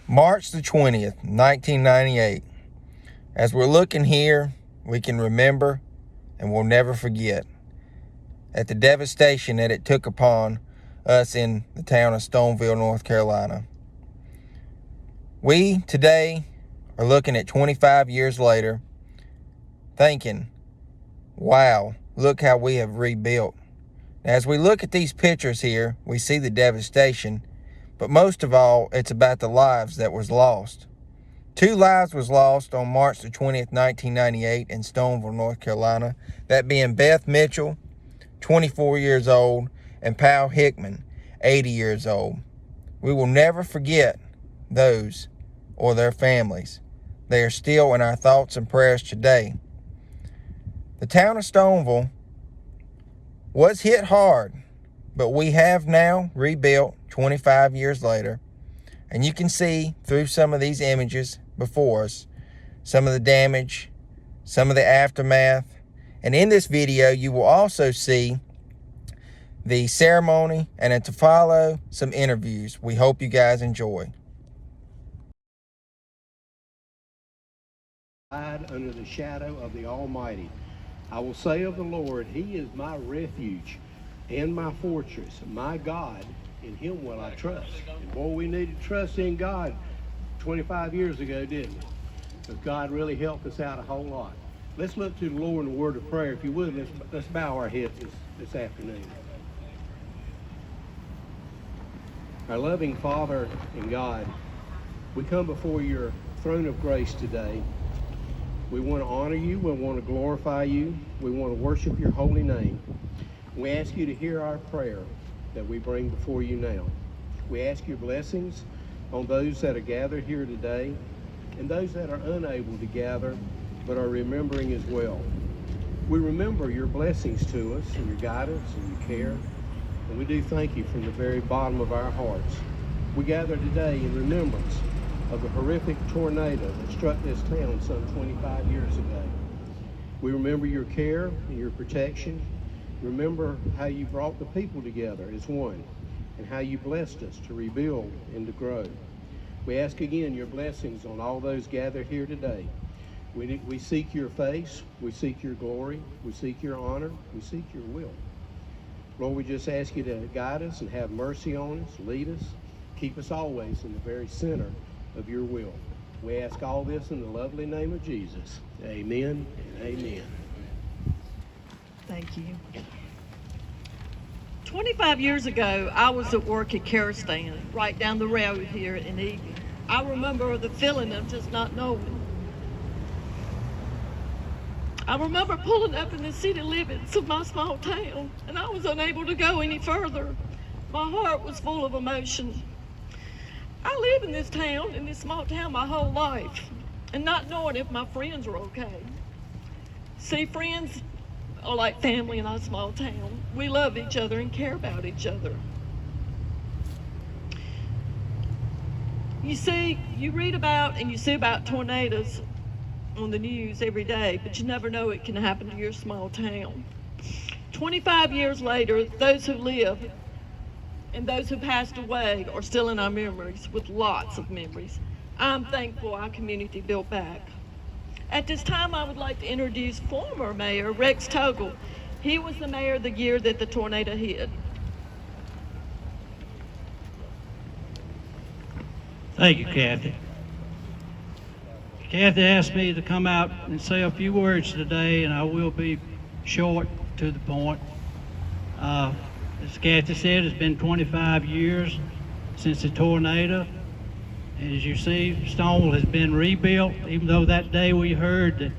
March the 20th, 1998. As we're looking here, we can remember and we'll never forget at the devastation that it took upon us in the town of Stoneville, North Carolina. We today are looking at 25 years later, thinking, wow, look how we have rebuilt. As we look at these pictures here, we see the devastation, but most of all, it's about the lives that was lost. 2 lives was lost on March the 20th, 1998 in Stoneville, North Carolina, that being Beth Mitchell, 24 years old, and Powell Hickman, 80 years old. We will never forget those or their families. They are still in our thoughts and prayers today. The town of Stoneville was hit hard, but we have now rebuilt 25 years later. And you can see through some of these images before us, some of the damage, some of the aftermath. And in this video, you will also see the ceremony and to follow some interviews. We hope you guys enjoy. Hide under the shadow of the Almighty. I will say of the Lord, He is my refuge and my fortress, my God. In Him will I trust. And boy, we needed to trust in God 25 years ago, didn't we? Because God really helped us out a whole lot. Let's look to the Lord in a word of prayer. If you would, let's bow our heads this afternoon. Our loving Father and God, we come before your throne of grace today. We want to honor you. We want to glorify you. We want to worship your holy name. We ask you to hear our prayer that we bring before you now. We ask your blessings on those that are gathered here today and those that are unable to gather but are remembering as well. We remember your blessings to us and your guidance and your care, and we do thank you from the very bottom of our hearts. We gather today in remembrance of the horrific tornado that struck this town some 25 years ago. We remember your care and your protection. Remember how you brought the people together as one and how you blessed us to rebuild and to grow. We ask again your blessings on all those gathered here today. We seek your face, we seek your glory, we seek your honor, we seek your will. Lord, we just ask you to guide us and have mercy on us, lead us, keep us always in the very center of your will. We ask all this in the lovely name of Jesus. Amen and amen. Thank you. 25 years ago, I was at work at Caristan, right down the road here in Eden. I remember the feeling of just not knowing. I remember pulling up in the city limits of my small town, and I was unable to go any further. My heart was full of emotion. I live in this town, in this small town, my whole life, and not knowing if my friends were okay. See, friends are like family in our small town. We love each other and care about each other. You see, you read about and you see about tornadoes on the news every day, but you never know it can happen to your small town. 25 years later, those who live and those who passed away are still in our memories, with lots of memories. I'm thankful our community built back. At this time, I would like to introduce former Mayor Rex Toggle. He was the mayor the year that the tornado hit. Thank you, Kathy. Kathy asked me to come out and say a few words today, and I will be short, to the point. As Kathy said, it's been 25 years since the tornado. As you see, Stoneville has been rebuilt. Even though that day we heard that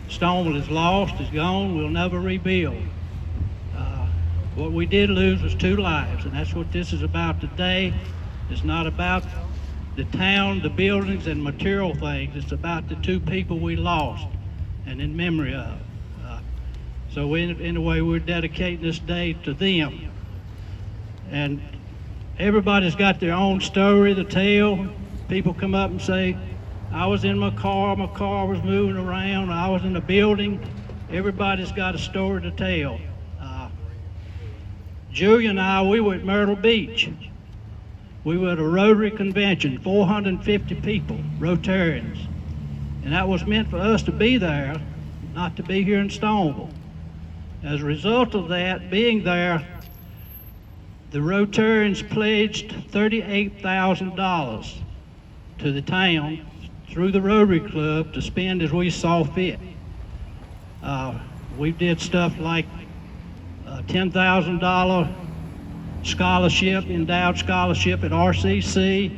Stoneville is lost, is gone, we'll never rebuild. What we did lose was 2 lives, and that's what this is about today. It's not about the town, the buildings, and material things. It's about the 2 people we lost and in memory of. So in a way, we're dedicating this day to them. And everybody's got their own story to tell. People come up and say, I was in my car was moving around, I was in a building. Everybody's got a story to tell. Julia and I, we were at Myrtle Beach. we were at a Rotary convention, 450 people, Rotarians. And that was meant for us to be there, not to be here in Stoneville. As a result of that, being there, the Rotarians pledged $38,000 to the town through the Rotary Club to spend as we saw fit. We did stuff like a $10,000 scholarship, endowed scholarship at RCC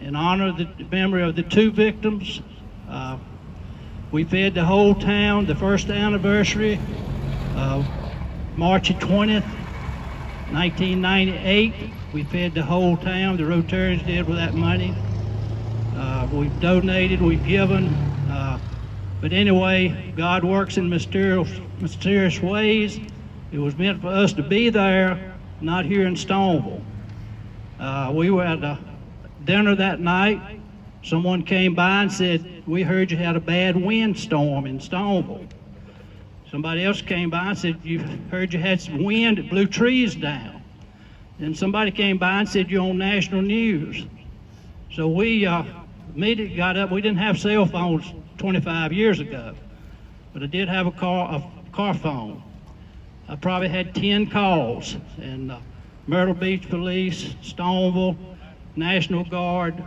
in honor of the memory of the 2 victims. We fed the whole town the first anniversary of March 20th, 1998. We fed the whole town, the Rotarians did, with that money. We've donated, we've given, but anyway, God works in mysterious ways. It was meant for us to be there, not here in Stoneville. We were at a dinner that night. Someone came by and said, "We heard you had a bad windstorm in Stoneville." Somebody else came by and said, "You heard you had some wind that blew trees down." Then somebody came by and said, "You're on national news." So we immediately got up. We didn't have cell phones 25 years ago, but I did have a car phone. I probably had 10 calls, and Myrtle Beach Police, Stoneville, National Guard,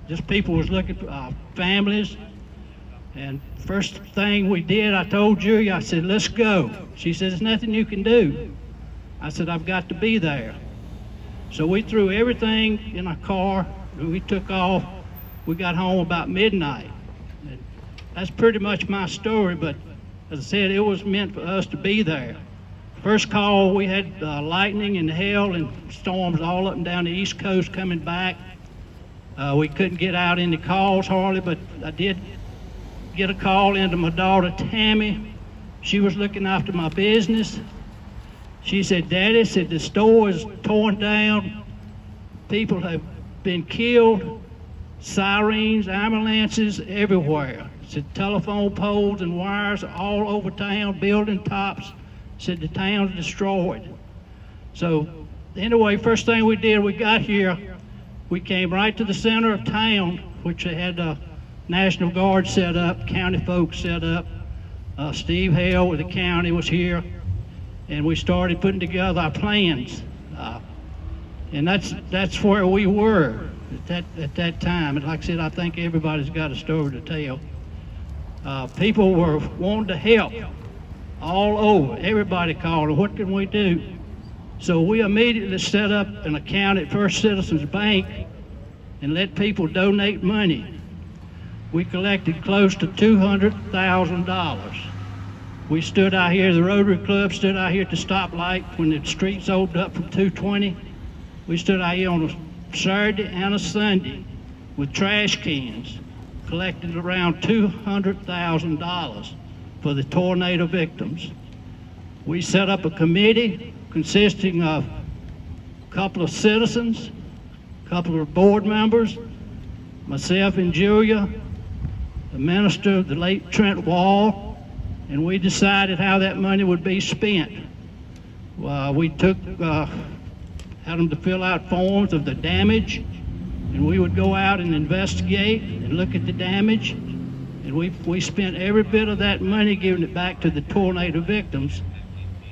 just people was looking for families. And first thing we did, I told Julia, I said, "Let's go." She said, "There's nothing you can do." I said, "I've got to be there." So we threw everything in our car, and we took off. We got home about midnight. And that's pretty much my story, but as I said, it was meant for us to be there. First call, we had lightning and hail and storms all up and down the East Coast coming back. We couldn't get out any calls hardly, but I did get a call into my daughter Tammy. She was looking after my business. She said, "Daddy," said, "the store is torn down. People have been killed. Sirens, ambulances everywhere." Said telephone poles and wires all over town, building tops. Said the town's destroyed. So anyway, first thing we did, we got here, we came right to the center of town, which they had a National Guard set up, county folks set up. Steve Hale with the county was here, and we started putting together our plans. And that's where we were at that time. And like I said, I think everybody's got a story to tell. People were wanting to help all over. Everybody called, "What can we do?" So we immediately set up an account at First Citizens Bank and let people donate money. We collected close to $200,000. We stood out here, the Rotary Club stood out here at the stoplight when the streets opened up from 220. We stood out here on a Saturday and a Sunday with trash cans, collected around $200,000 for the tornado victims. We set up a committee consisting of a couple of citizens, a couple of board members, myself and Julia, the minister, the late Trent Wall, and we decided how that money would be spent. We took, had them to fill out forms of the damage, and we would go out and investigate and look at the damage, and we spent every bit of that money giving it back to the tornado victims,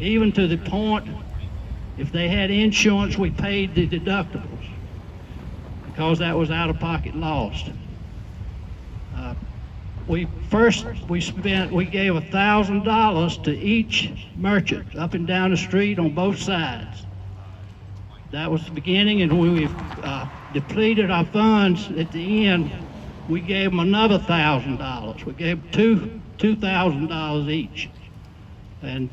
even to the point, if they had insurance, we paid the deductibles, because that was out-of-pocket lost. We gave $1,000 to each merchant up and down the street on both sides. That was the beginning, and when we depleted our funds at the end, we gave them another $1,000. We gave $2,000 each, and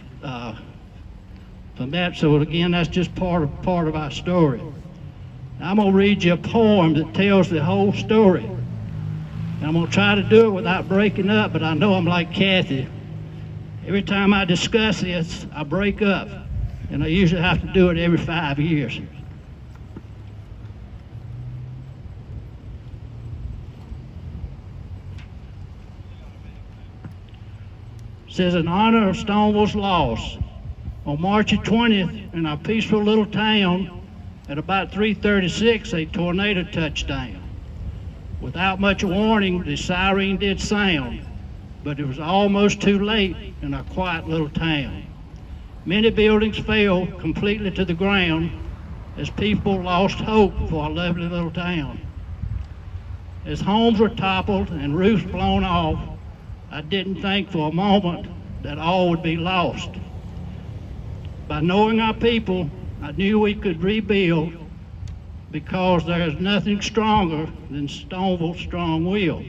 from that. So again, that's just part of our story. I'm gonna read you a poem that tells the whole story. And I'm gonna try to do it without breaking up, but I know I'm like Kathy. Every time I discuss this, I break up, and I usually have to do it every 5 years. It says, in honor of Stoneville's loss, on March 20th, in our peaceful little town, At about 3:36, a tornado touched down. Without much warning, the siren did sound, but it was almost too late in our quiet little town. Many buildings fell completely to the ground as people lost hope for our lovely little town. As homes were toppled and roofs blown off, I didn't think for a moment that all would be lost. By knowing our people, I knew we could rebuild because there is nothing stronger than Stoneville's strong will.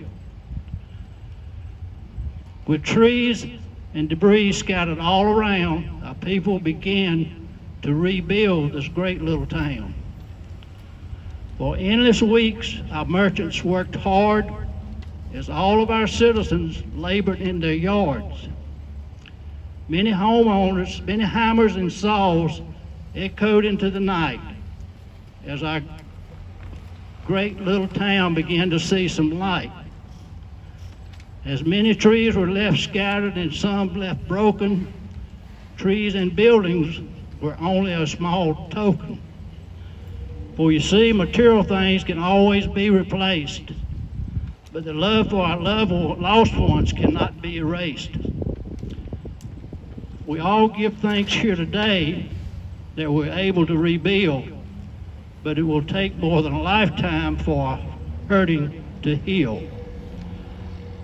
With trees and debris scattered all around, our people began to rebuild this great little town. For endless weeks, our merchants worked hard as all of our citizens labored in their yards. Many homeowners, many hammers and saws echoed into the night as our great little town began to see some light. As many trees were left scattered and some left broken, trees and buildings were only a small token. For you see, material things can always be replaced, but the love for our lost ones cannot be erased. We all give thanks here today that we're able to rebuild, but it will take more than a lifetime for hurting to heal.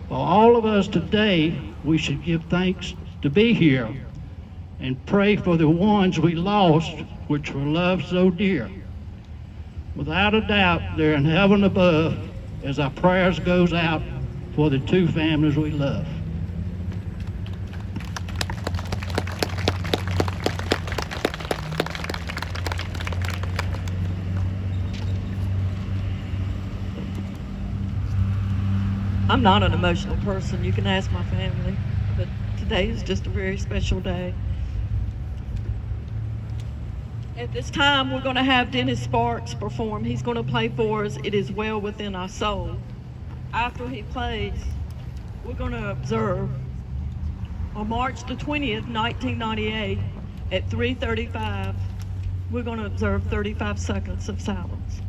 For all of us today, we should give thanks to be here and pray for the ones we lost, which were loved so dear. Without a doubt, they're in heaven above as our prayers goes out for the two families we love. I'm not an emotional person. You can ask my family, but today is just a very special day. At this time, we're going to have Dennis Sparks perform. He's going to play for us, "It Is Well Within Our Soul." After he plays, we're going to observe on March the 20th, 1998, at 3:35, we're going to observe 35 seconds of silence.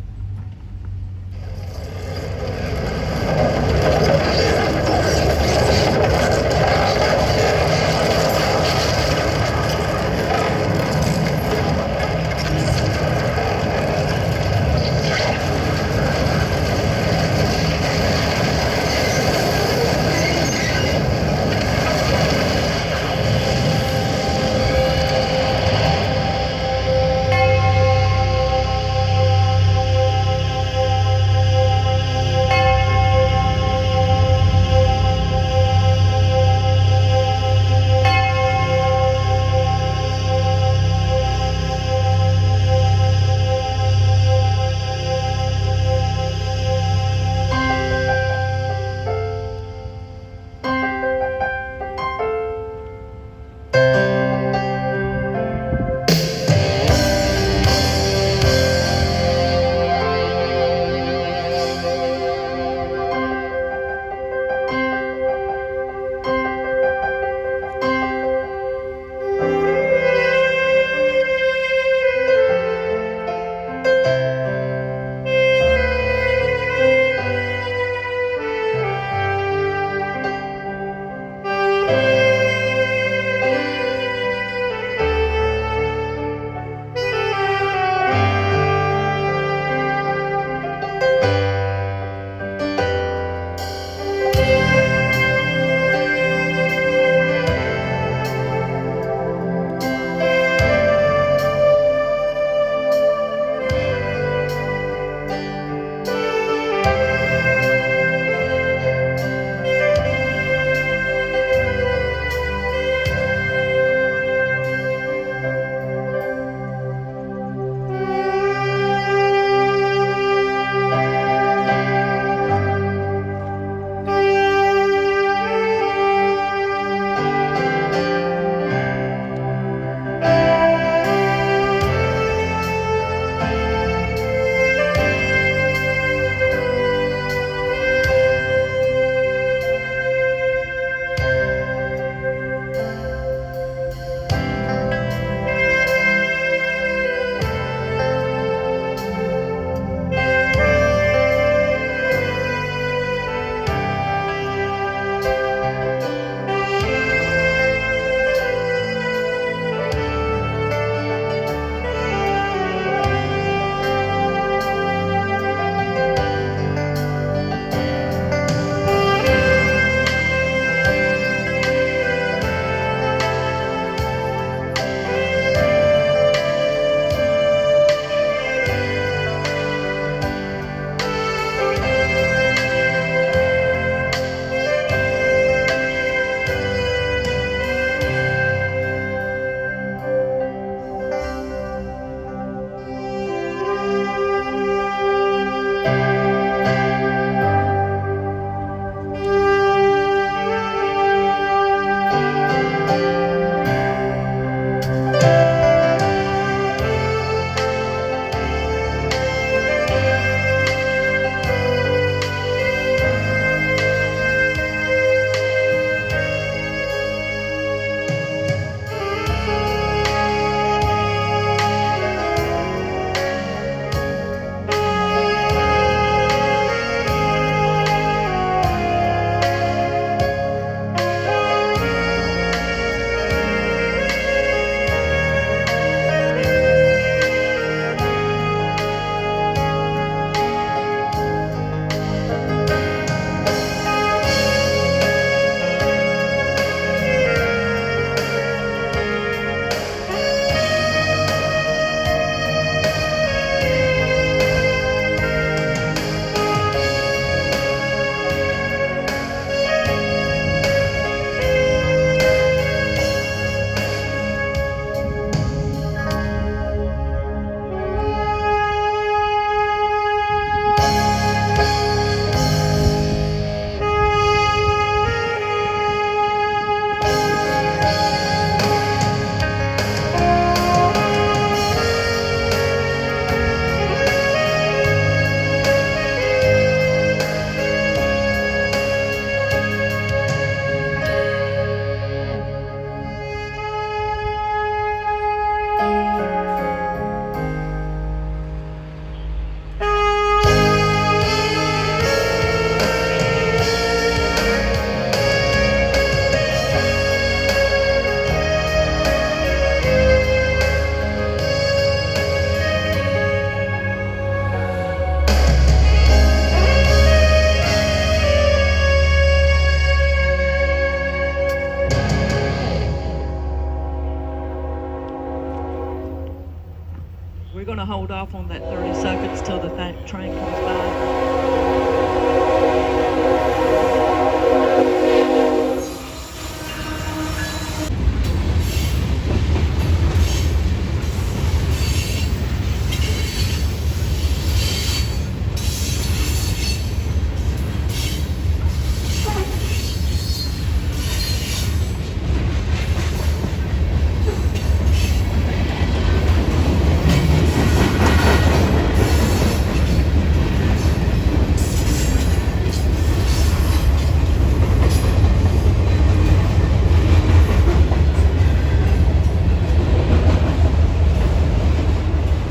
We're going to hold off on that 30 seconds till the train comes by.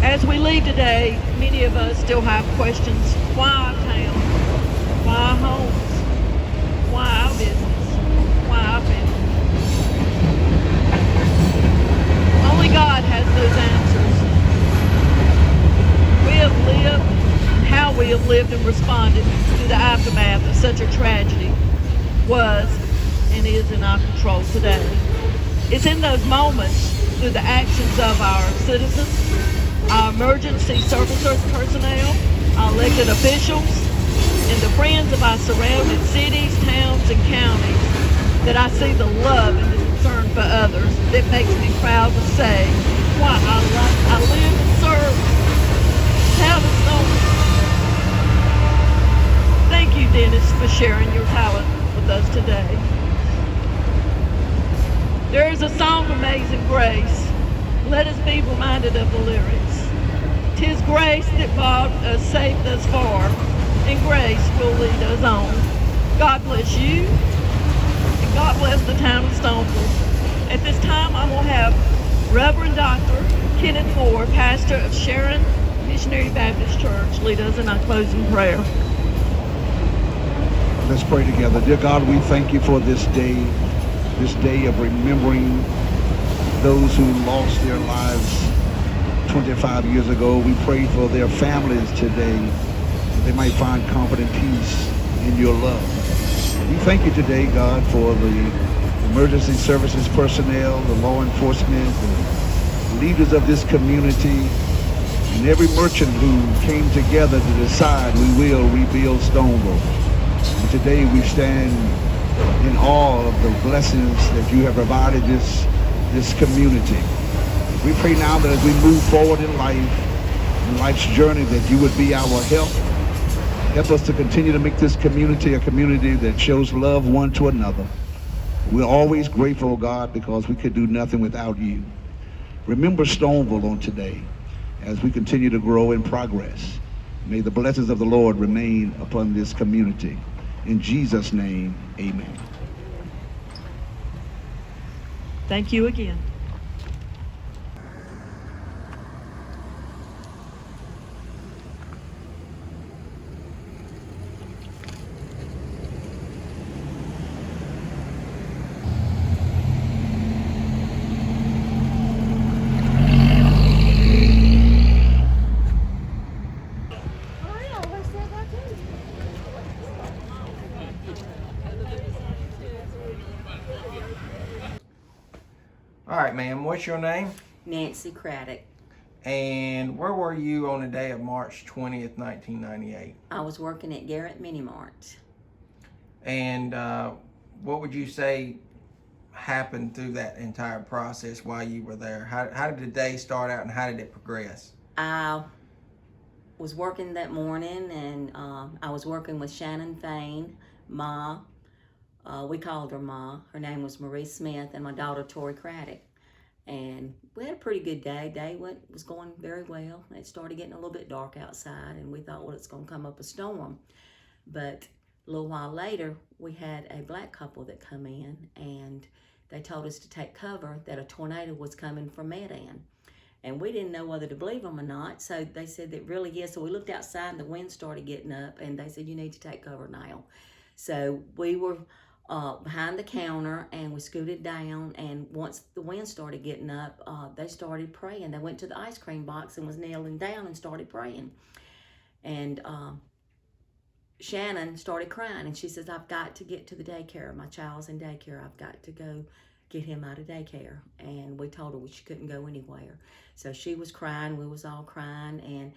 As we leave today, many of us still have questions. Why our town? Why our homes? Why our business? Why our family? Only God has those answers. We have lived, and how we have lived and responded to the aftermath of such a tragedy was and is in our control today. It's in those moments, through the actions of our citizens, our emergency services personnel, our elected officials, and the friends of our surrounding cities, towns, and counties, that I see the love and the concern for others that makes me proud to say, why I live and serve town of Stoneville. Thank you, Dennis, for sharing your talent with us today. There is a song, Amazing Grace. Let us be reminded of the lyrics. 'Tis grace that brought us safe thus far, and grace will lead us on. God bless you, and God bless the town of Stoneville. At this time, I will have Reverend Dr. Kenneth Moore, pastor of Sharon Missionary Baptist Church, lead us in our closing prayer. Let's pray together. Dear God, we thank you for this day of remembering those who lost their lives 25 years ago. We pray for their families today, that they might find comfort and peace in your love. We thank you today, God, for the emergency services personnel, the law enforcement, the leaders of this community, and every merchant who came together to decide we will rebuild Stoneville. And today we stand in awe of the blessings that you have provided this community. We pray now that as we move forward in life's journey, that you would be our help. Help us to continue to make this community a community that shows love one to another. We're always grateful, God, because we could do nothing without you. Remember Stoneville on today as we continue to grow in progress. May the blessings of the Lord remain upon this community. In Jesus' name, amen. Thank you again. All right, ma'am, what's your name? Nancy Craddock. And where were you on the day of March 20th, 1998? I was working at Garrett Mini Mart. And what would you say happened through that entire process while you were there? How did the day start out and how did it progress? I was working that morning, and I was working with Shannon Fain, Ma. We called her Ma. Her name was Marie Smith, and my daughter Tori Craddock. And we had a pretty good day. Day was going very well. It started getting a little bit dark outside, and we thought, well, it's going to come up a storm. But a little while later, we had a black couple that come in, and they told us to take cover that a tornado was coming from Medan. And we didn't know whether to believe them or not, so they said that really yes. So we looked outside, and the wind started getting up, and they said, you need to take cover now. So we were behind the counter, and we scooted down, and once the wind started getting up, they started praying. They went to the ice cream box and was kneeling down and started praying. And Shannon started crying, and she says, I've got to get to the daycare. My child's in daycare. I've got to go get him out of daycare. And we told her she couldn't go anywhere. So she was crying, we was all crying, and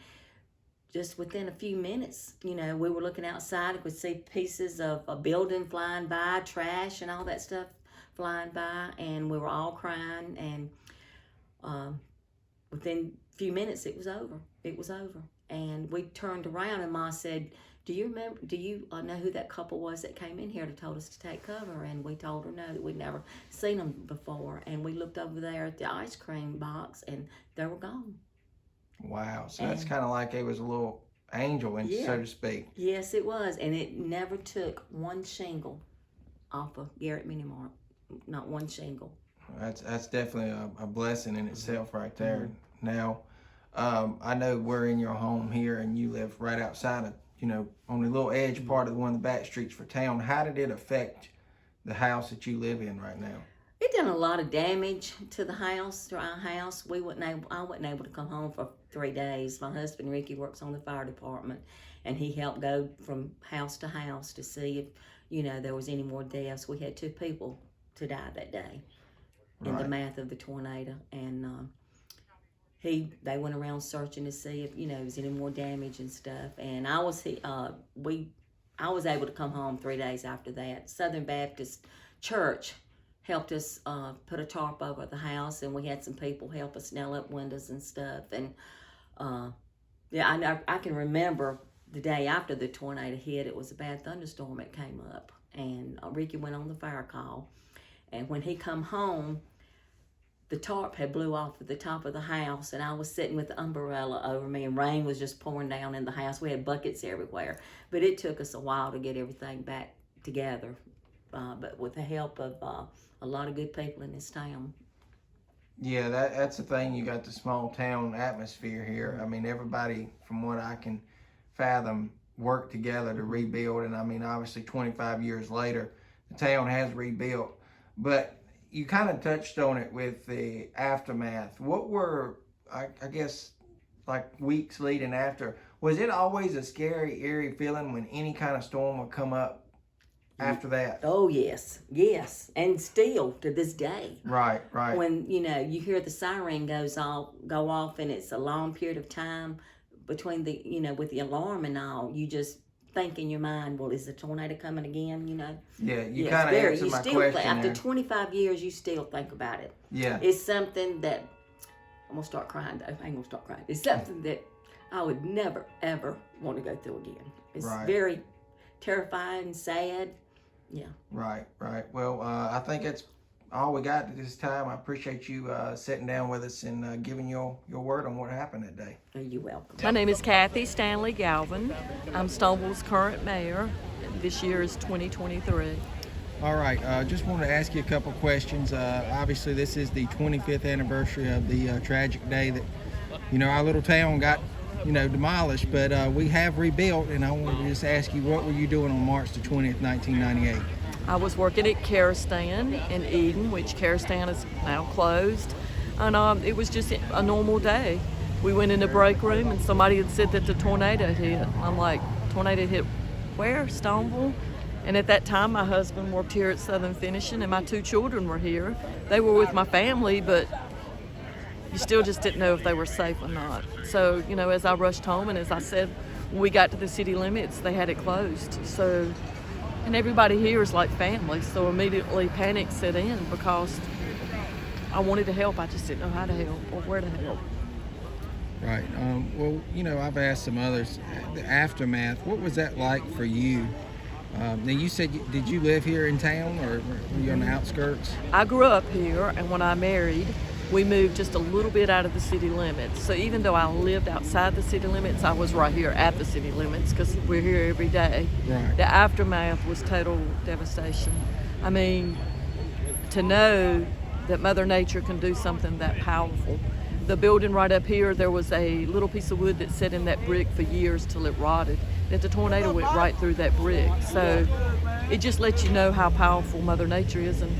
just within a few minutes, you know, we were looking outside and could see pieces of a building flying by, trash and all that stuff flying by, and we were all crying, and within a few minutes it was over. It was over. And we turned around and Ma said, do you know who that couple was that came in here to told us to take cover? And we told her no, that we'd never seen them before. And we looked over there at the ice cream box and they were gone. Wow. So that's kind of like it was a little angel, so to speak. Yes, it was. And it never took one shingle off of Garrett Mini Mart. Not one shingle. That's definitely a blessing in itself right there. Now, I know we're in your home here and you live right outside of, you know, on the little edge part of one of the back streets for town. How did it affect the house that you live in right now? It done a lot of damage to the house, to our house. I wasn't able to come home for 3 days. My husband, Ricky, works on the fire department, and he helped go from house to house to see if, you know, there was any more deaths. We had 2 people to die that day in the math of the tornado. And they went around searching to see if, you know, there was any more damage and stuff. And I was able to come home 3 days after that. Southern Baptist Church helped us put a tarp over the house, and we had some people help us nail up windows and stuff. And I can remember the day after the tornado hit, it was a bad thunderstorm that came up, and Ricky went on the fire call. And when he come home, the tarp had blew off at the top of the house, and I was sitting with the umbrella over me, and rain was just pouring down in the house. We had buckets everywhere, but it took us a while to get everything back together. But with the help of a lot of good people in this town. Yeah, that's the thing. You got the small town atmosphere here. I mean, everybody, from what I can fathom, worked together to rebuild. And I mean, obviously 25 years later, the town has rebuilt. But you kind of touched on it with the aftermath. What were, I guess, like weeks leading after? Was it always a scary, eerie feeling when any kind of storm would come up after that? Oh, yes. And still to this day. Right. When, you know, you hear the siren go off, and it's a long period of time between the, you know, with the alarm and all, you just think in your mind, well, is the tornado coming again, you know? Yeah, you kind of answered my question after there. 25 years, you still think about it. Yeah. It's something that, I'm going to start crying though. I ain't going to start crying. It's something that I would never, ever want to go through again. It's very terrifying, sad. Yeah. Right. Well, I think that's all we got at this time. I appreciate you sitting down with us and giving your word on what happened that day. You're welcome. My name is Kathy Stanley Galvin. I'm Stoneville's current mayor. This year is 2023. All right. Just wanted to ask you a couple questions. Obviously, this is the 25th anniversary of the tragic day that, you know, our little town got, you know, demolished, but we have rebuilt, and I wanted to just ask you, what were you doing on March the 20th, 1998? I was working at Caristan in Eden, which Caristan is now closed, and it was just a normal day. We went in the break room, and somebody had said that the tornado hit. I'm like, tornado hit where? Stoneville? And at that time, my husband worked here at Southern Finishing, and my 2 children were here. They were with my family, but you still just didn't know if they were safe or not. So, you know, as I rushed home, and as I said, when we got to the city limits, they had it closed. So, and everybody here is like family, so immediately panic set in because I wanted to help. I just didn't know how to help or where to help. Right. Well, you know, I've asked some others, the aftermath, what was that like for you? Now, you said, did you live here in town, or were you on the outskirts? I grew up here, and when I married, we moved just a little bit out of the city limits. So even though I lived outside the city limits, I was right here at the city limits because we're here every day. Right. The aftermath was total devastation. I mean, to know that Mother Nature can do something that powerful. The building right up here, there was a little piece of wood that sat in that brick for years till it rotted. That the tornado went right through that brick. So it just lets you know how powerful Mother Nature is and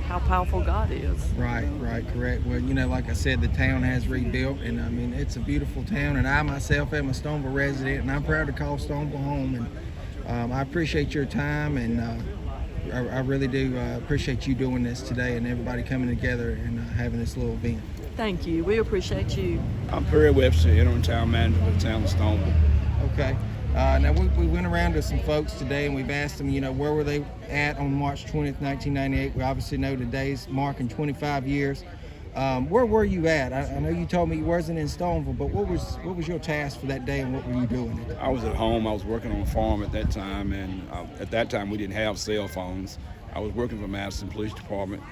how powerful God is. Right, correct. Well, you know, like I said, the town has rebuilt, and I mean, it's a beautiful town, and I myself am a Stoneville resident, and I'm proud to call Stoneville home, and I appreciate your time, and I really do appreciate you doing this today and everybody coming together and having this little event. Thank you. We appreciate you. I'm Perry Webster, interim town manager for the town of Stoneville. Okay. Now we went around to some folks today and we've asked them, where were they at on March 20th, 1998? We obviously know today's marking 25 years. Where were you at? I know you told me you wasn't in Stoneville, but what was your task for that day and what were you doing? I was at home. I was working on a farm at that time, and at that time we didn't have cell phones. I was working for Madison Police Department.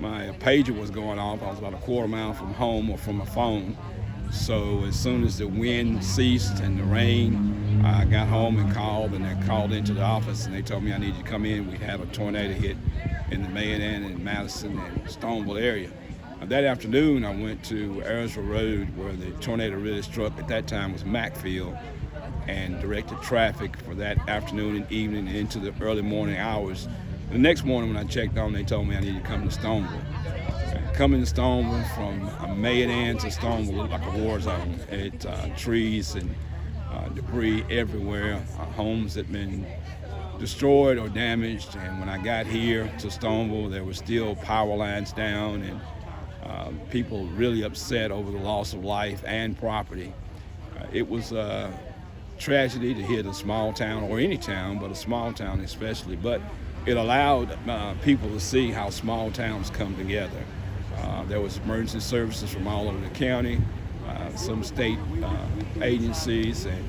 My pager was going off. I was about a quarter mile from home or from a phone. So as soon as the wind ceased and the rain, I got home and called, and they called into the office and they told me I needed to come in. We had a tornado hit in the Mayan and Madison and Stoneville area. That afternoon, I went to Ayersville Road where the tornado really struck. At that time was Macfield, and directed traffic for that afternoon and evening and into the early morning hours. The next morning when I checked on, they told me I needed to come to Stoneville. Coming to Stoneville from Mayan to Stoneville looked like a war zone. It trees and debris everywhere, homes that had been destroyed or damaged. And when I got here to Stoneville, there were still power lines down and people really upset over the loss of life and property. It was a tragedy to hit a small town, or any town, but a small town especially. But it allowed people to see how small towns come together. There was emergency services from all over the county, some state agencies, and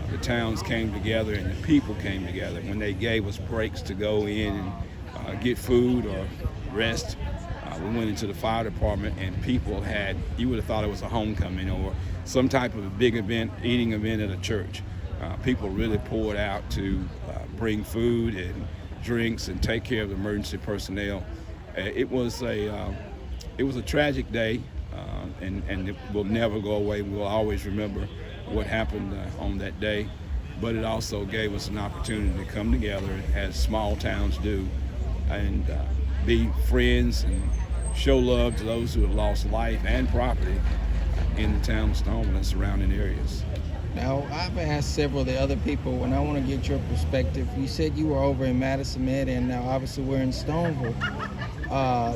the towns came together and the people came together. When they gave us breaks to go in and get food or rest, we went into the fire department and people you would have thought it was a homecoming or some type of a big event, eating event at a church. People really poured out to bring food and drinks and take care of the emergency personnel. It was a tragic day, and it will never go away. We'll always remember what happened on that day, but it also gave us an opportunity to come together as small towns do and be friends and show love to those who have lost life and property in the town of Stoneville and surrounding areas. Now, I've asked several of the other people, and I want to get your perspective. You said you were over in Madison Med, and now obviously we're in Stoneville.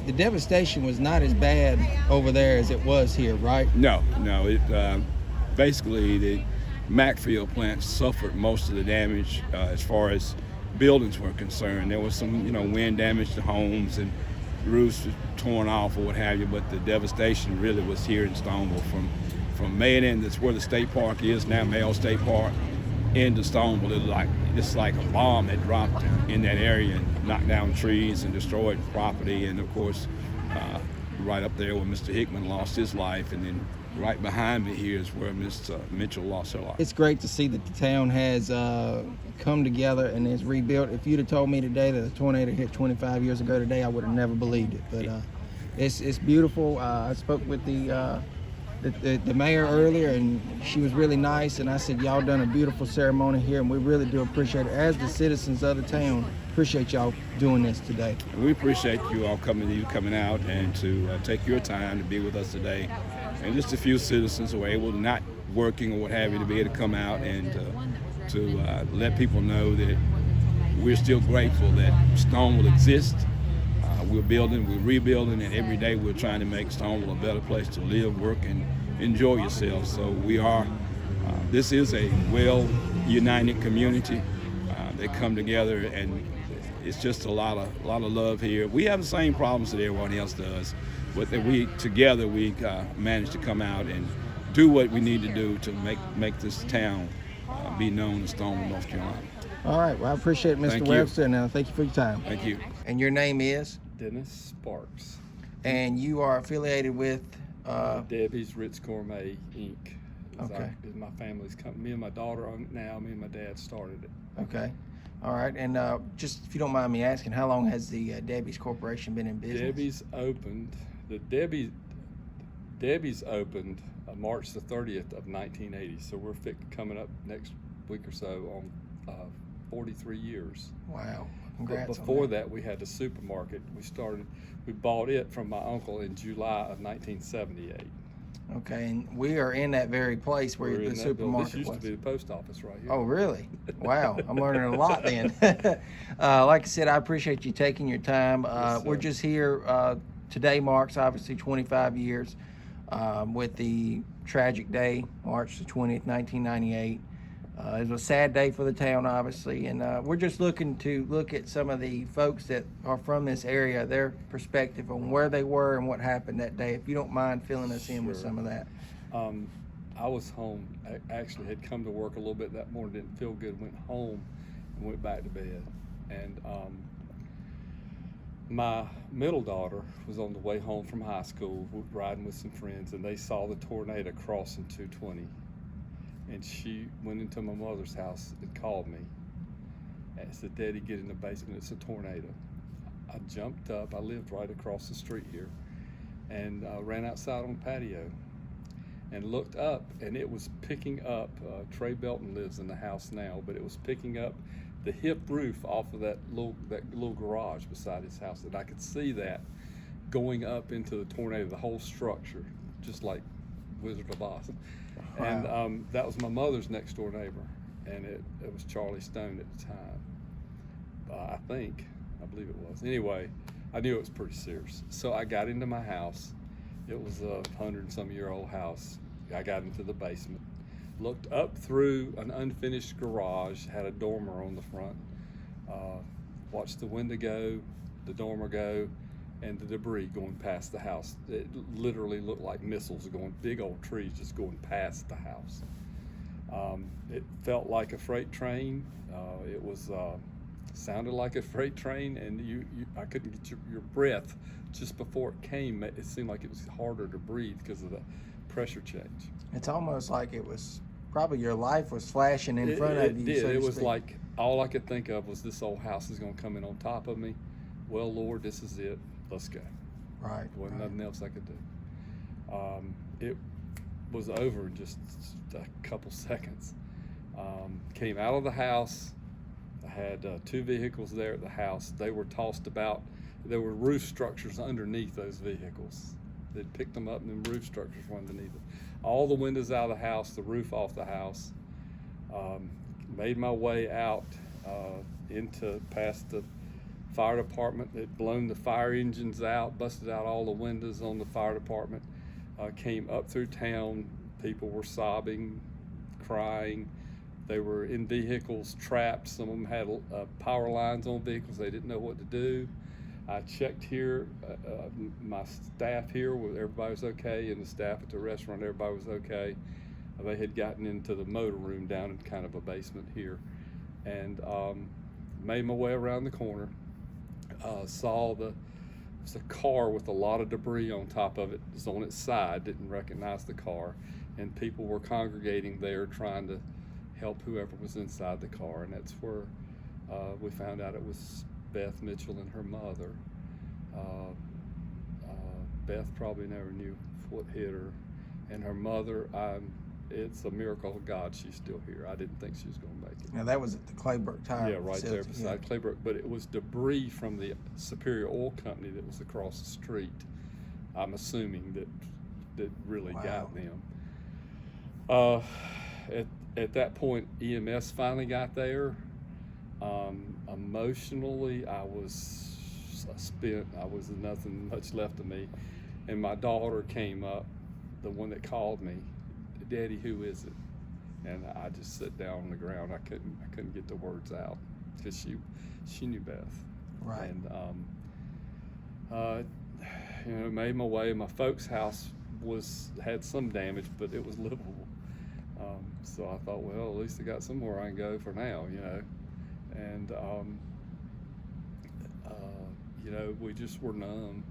The devastation was not as bad over there as it was here, right? No. Basically, the Macfield plant suffered most of the damage as far as buildings were concerned. There was some, wind damage to homes and roofs were torn off or what have you, but the devastation really was here in Stoneville from Mayan, that's where the state park is now, Mayo State Park, into Stoneville. It's like a bomb that dropped in that area and knocked down trees and destroyed property. And of course, right up there where Mr. Hickman lost his life, and then right behind me here is where Ms. Mitchell lost her life. It's great to see that the town has come together and is rebuilt. If you'd have told me today that a tornado hit 25 years ago today, I would have never believed it. But it's beautiful. I spoke with the mayor earlier, and she was really nice, and I said, y'all done a beautiful ceremony here, and we really do appreciate it. As the citizens of the town, appreciate y'all doing this today. We appreciate you all coming out and to take your time to be with us today. And just a few citizens who are able to not working or what have you to be able to come out and to let people know that we're still grateful that Stoneville exists. We're building, we're rebuilding, and every day we're trying to make Stoneville a better place to live, work, and enjoy yourself. So we are, this is a well-united community. They come together, and it's just a lot of love here. We have the same problems that everyone else does, but that we managed to come out and do what we need to do to make this town be known as Stoneville, North Carolina. All right, well, I appreciate it, Mr. Webster, and thank you for your time. Thank you. And your name is? Dennis Sparks. And you are affiliated with? Debbie's Ritz Gourmet Inc. Okay. Is my family's company. Me and my daughter own it now. Me and my dad started it. Okay. All right. And just if you don't mind me asking, how long has the Debbie's Corporation been in business? Debbie's opened March the 30th of 1980. So we're coming up next week or so on 43 years. Wow. Congrats. But before that, we had the supermarket. We bought it from my uncle in July of 1978. Okay, and we are in that very place where We're the in that building. supermarket This used was. to be the post office right here. Oh, really? Wow, I'm learning a lot then. Like I said, I appreciate you taking your time. Yes, We're sir. just here. Today marks obviously 25 years with the tragic day, March the 20th, 1998. It was a sad day for the town, obviously, and we're just looking to look at some of the folks that are from this area, their perspective on where they were and what happened that day. If you don't mind filling us in with Sure. some of that. I was home. I actually had come to work a little bit that morning, didn't feel good, went home and went back to bed. And my middle daughter was on the way home from high school, riding with some friends, and they saw the tornado crossing 220. And she went into my mother's house and called me and said, "Daddy, get in the basement, it's a tornado." I jumped up, I lived right across the street here, and ran outside on the patio and looked up, and it was picking up, Trey Belton lives in the house now, but it was picking up the hip roof off of that little garage beside his house, and I could see that going up into the tornado, the whole structure, just like Wizard of Oz. Wow. And that was my mother's next door neighbor, and it was Charlie Stone at the time. I believe it was. Anyway, I knew it was pretty serious. So I got into my house. It was a 100-some-year-old house. I got into the basement, looked up through an unfinished garage, had a dormer on the front, watched the window go, the dormer go, and the debris going past the house. It literally looked like missiles going, big old trees just going past the house. It felt like a freight train. It was sounded like a freight train, and I couldn't get your breath just before it came. It seemed like it was harder to breathe because of the pressure change. It's almost like it was probably your life was flashing in front of you. It did. So to It was speak. like all I could think of was this old house is going to come in on top of me. Well, Lord, this is it. Let's go. Right. There wasn't right. nothing else I could do. It was over in just a couple seconds. Came out of the house. I had 2 vehicles there at the house. They were tossed about. There were roof structures underneath those vehicles. They'd picked them up, and then roof structures were underneath it. All the windows out of the house, the roof off the house. Made my way out into past the fire department. They'd blown the fire engines out, busted out all the windows on the fire department. Came up through town. People were sobbing, crying. They were in vehicles trapped. Some of them had power lines on vehicles. They didn't know what to do. I checked here, my staff here, everybody was okay, and the staff at the restaurant, everybody was okay. They had gotten into the motor room down in kind of a basement here, and made my way around the corner. Saw it was a car with a lot of debris on top of it. It was on its side, didn't recognize the car, and people were congregating there trying to help whoever was inside the car, and that's where we found out it was Beth Mitchell and her mother. Beth probably never knew what hit her, and her mother, it's a miracle of God she's still here. I didn't think she was going to make it. Now that was at the Clayburg Tire. Yeah, right there beside Clayburg, but it was debris from the Superior Oil Company that was across the street. I'm assuming that really got them. At that point, EMS finally got there. Emotionally, I was spent. I was nothing much left of me, and my daughter came up, the one that called me. "Daddy, who is it?" And I just sat down on the ground. I couldn't get the words out because she knew Beth. Right. And made my way. My folks' house had some damage, but it was livable. So I thought, well, at least I got somewhere I can go for now, And we just were numb.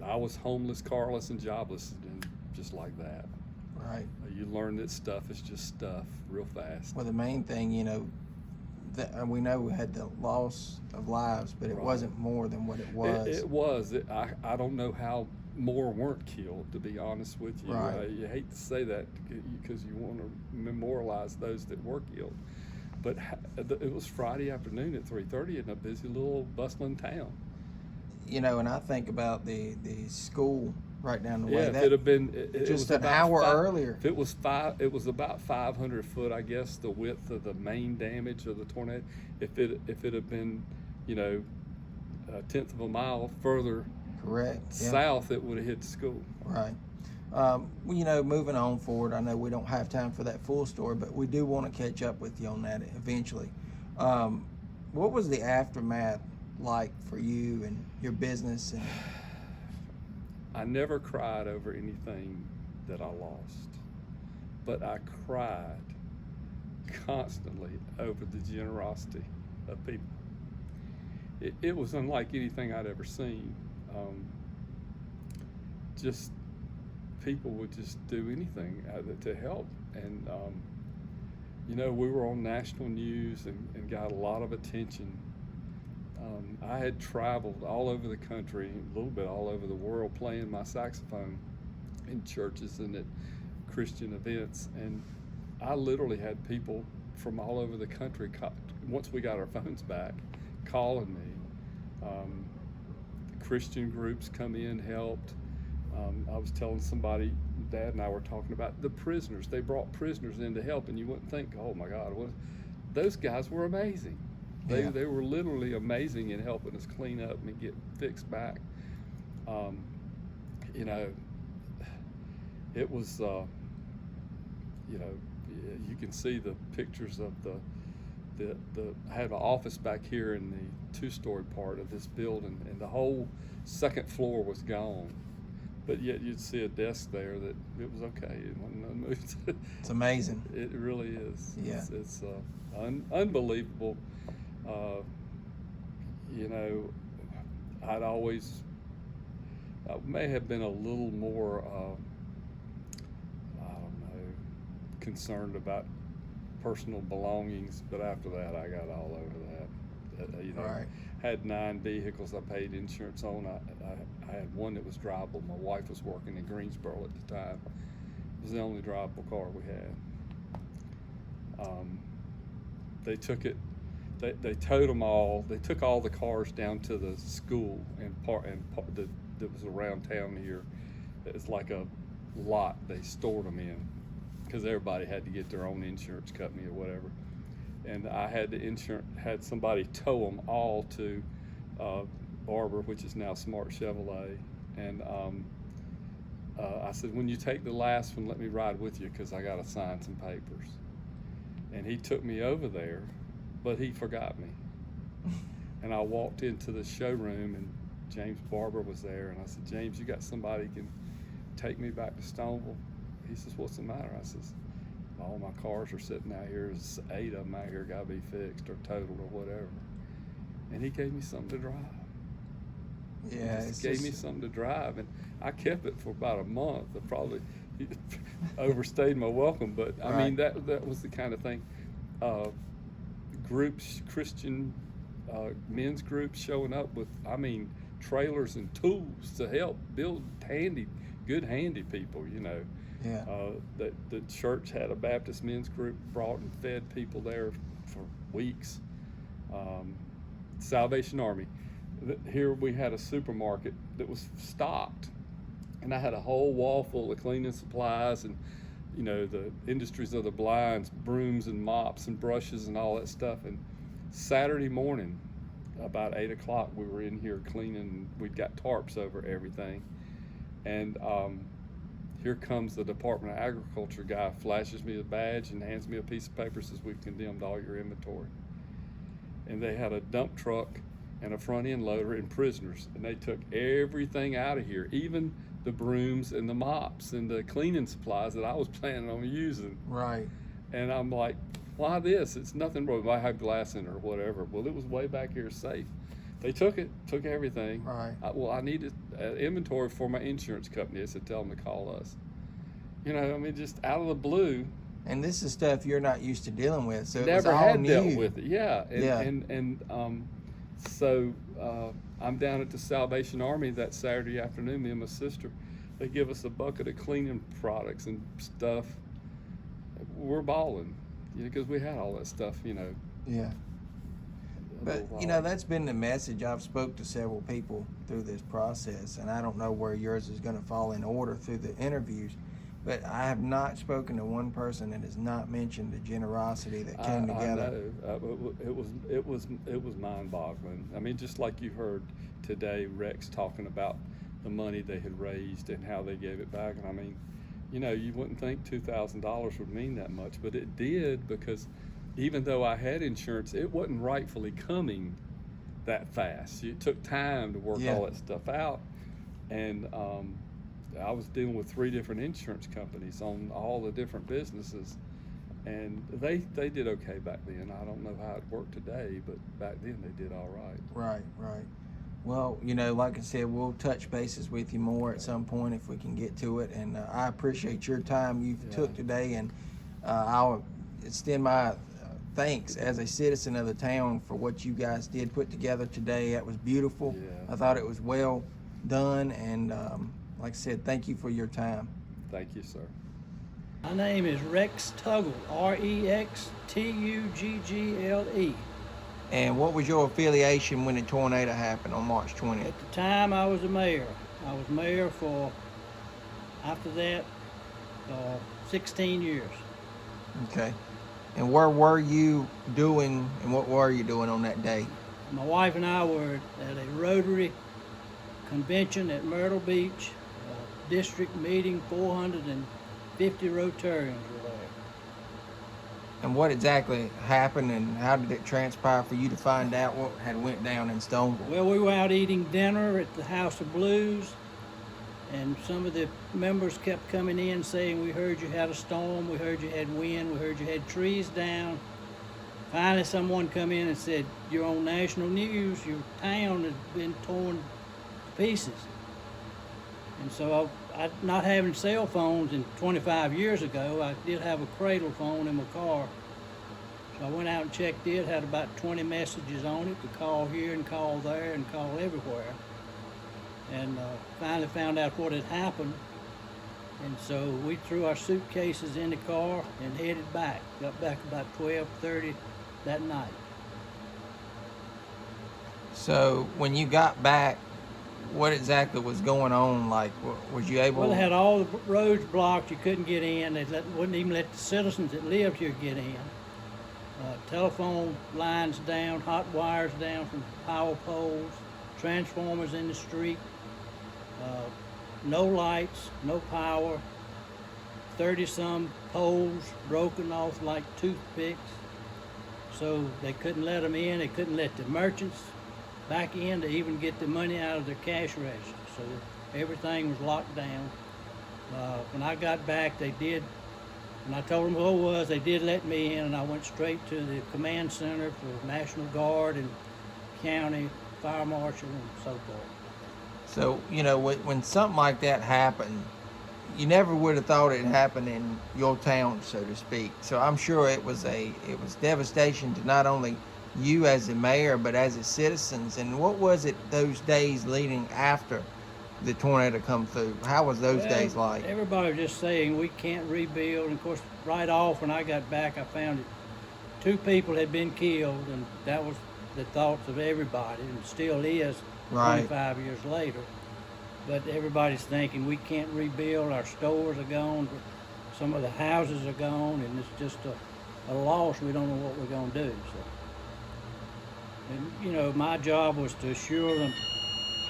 I was homeless, carless, and jobless, and just like that. Right. You learn that stuff is just stuff real fast. Well, the main thing, that we know we had the loss of lives, but it wasn't more than what it was. It was. I don't know how more weren't killed, to be honest with you. Right. You hate to say that because you want to memorialize those that were killed. But it was Friday afternoon at 3:30 in a busy little bustling town. And I think about the school right down the way. Yeah, if it had been it just was an about hour 5 earlier. If it was about 500 foot, I guess, the width of the main damage of the tornado. If it had been, you know, a tenth of a mile further south, it would have hit the school. Right. Well, you know, moving on forward, I know we don't have time for that full story, but we do want to catch up with you on that eventually. What was the aftermath like for you and your business? And I never cried over anything that I lost, but I cried constantly over the generosity of people. It was unlike anything I'd ever seen. Just people would just do anything to help. And, you know, we were on national news and got a lot of attention. I had traveled all over the country, a little bit all over the world, playing my saxophone in churches and at Christian events. And I literally had people from all over the country, once we got our phones back, calling me. Christian groups come in, helped. I was telling somebody, Dad and I were talking about the prisoners. They brought prisoners in to help, and you wouldn't think, oh my God, those guys were amazing. They were literally amazing in helping us clean up and get fixed back. You know, it was, you know, you can see the pictures of I had an office back here in the 2-story part of this building, and the whole second floor was gone. But yet you'd see a desk there that it was okay. It wasn't unmoved. it's amazing. It really is. Yeah. It's unbelievable. You know, I may have been a little more, I don't know, concerned about personal belongings, but after that I got all over that. You know, Right. Had 9 vehicles I paid insurance on. I had one that was drivable. My wife was working in Greensboro at the time. It was the only drivable car we had. They took it. They towed them all. They took all the cars down to the school that was around town here. It's like a lot they stored them in, because everybody had to get their own insurance company or whatever. And I had somebody tow them all to Barber, which is now Smart Chevrolet. And I said, when you take the last one, let me ride with you, because I got to sign some papers. And he took me over there, but he forgot me. And I walked into the showroom, and James Barber was there. And I said, James, you got somebody who can take me back to Stoneville? He says, what's the matter? I says, all my cars are sitting out here. There's 8 of them out here, got to be fixed or totaled or whatever. And he gave me something to drive. Yeah, He gave me something to drive, and I kept it for about a month. I probably overstayed my welcome, but I mean, that was the kind of thing. Groups, Christian men's groups showing up with, I mean, trailers and tools to help build good handy people, you know. Yeah. The church had a Baptist men's group, brought and fed people there for weeks. Salvation Army. Here we had a supermarket that was stocked, and I had a whole wall full of cleaning supplies and, you know, the industries of the blinds, brooms and mops and brushes and all that stuff. And Saturday morning, about 8 o'clock, we were in here cleaning. We'd got tarps over everything. And here comes the Department of Agriculture guy, flashes me a badge and hands me a piece of paper, says, we've condemned all your inventory. And they had a dump truck and a front end loader and prisoners, and they took everything out of here, even the brooms and the mops and the cleaning supplies that I was planning on using. Right. And I'm like, why this? It's nothing wrong. I have glass in it or whatever. Well, it was way back here safe. They took everything. Right. I needed inventory for my insurance company. I said, tell them to call us. You know, I mean, just out of the blue. And this is stuff you're not used to dealing with, so it Never was all had new. dealt with it. Yeah. So I'm down at the Salvation Army that Saturday afternoon. Me and my sister, they give us a bucket of cleaning products and stuff. We're balling, you know, because we had all that stuff, you know. Yeah. But, you know, that's been the message. I've spoke to several people through this process, and I don't know where yours is going to fall in order through the interviews, but I have not spoken to one person that has not mentioned the generosity that came together. I know. It was mind-boggling. I mean, just like you heard today, Rex talking about the money they had raised and how they gave it back. And I mean, you know, you wouldn't think $2,000 would mean that much, but it did, because even though I had insurance, it wasn't rightfully coming that fast. It took time to work all that stuff out. And I was dealing with 3 different insurance companies on all the different businesses, and they did okay back then. I don't know how it worked today, but back then they did all right. Right. Well, you know, like I said, we'll touch bases with you more at some point if we can get to it. And I appreciate your time you've took today, and I'll extend my thanks as a citizen of the town for what you guys did put together today. That was beautiful. I thought it was well done, and like I said, thank you for your time. Thank you, sir. My name is Rex Tuggle, REXTUGGLE. And what was your affiliation when the tornado happened on March 20th? At the time, I was the mayor. I was mayor for, after that, 16 years. Okay. And where were you doing, and what were you doing on that day? My wife and I were at a Rotary convention at Myrtle Beach, district meeting. 450 Rotarians were there. And what exactly happened, and how did it transpire for you to find out what had went down in Stoneville? Well, we were out eating dinner at the House of Blues, and some of the members kept coming in saying, we heard you had a storm, we heard you had wind, we heard you had trees down. Finally, someone come in and said, you're on national news, your town has been torn to pieces. And so I not having cell phones in 25 years ago, I did have a cradle phone in my car. So I went out and checked it, had about 20 messages on it to call here and call there and call everywhere. And finally found out what had happened. And so we threw our suitcases in the car and headed back. Got back about 12:30 that night. So when you got back, what exactly was going on? Like, was you able? Well, they had all the roads blocked. You couldn't get in. They wouldn't even let the citizens that lived here get in. Telephone lines down, hot wires down from power poles, transformers in the street, no lights, no power, 30-some poles broken off like toothpicks. So they couldn't let them in. They couldn't let the merchants back in to even get the money out of their cash register. So everything was locked down. When I got back, they did, and I told them who it was, they did let me in, and I went straight to the command center for National Guard and county, fire marshal, and so forth. So, you know, when something like that happened, you never would have thought it happened in your town, so to speak. So I'm sure it was devastation to not only you as the mayor, but as the citizens. And what was it those days leading after the tornado come through? How was those days like? Everybody was just saying we can't rebuild. And of course, right off when I got back, I found that 2 people had been killed, and that was the thoughts of everybody, and still is 25 years later. But everybody's thinking we can't rebuild. Our stores are gone. Some of the houses are gone, and it's just a loss. We don't know what we're going to do. So. And, you know, my job was to assure them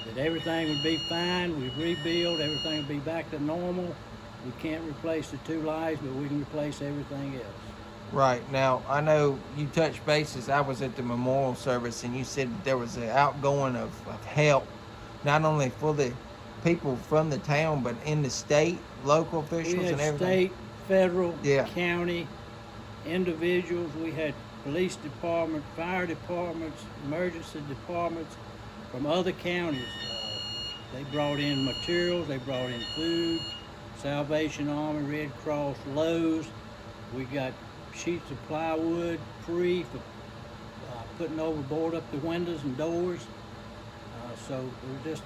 that everything would be fine, we'd rebuild, everything would be back to normal. We can't replace the 2 lives, but we can replace everything else. Right. Now, I know you touched bases. I was at the memorial service, and you said that there was an outgoing of help, not only for the people from the town, but in the state, local officials and everything. State, federal, county, individuals. We had police department, fire departments, emergency departments from other counties. They brought in materials, they brought in food, Salvation Army, Red Cross, Lowe's. We got sheets of plywood free for putting overboard up the windows and doors. So there was just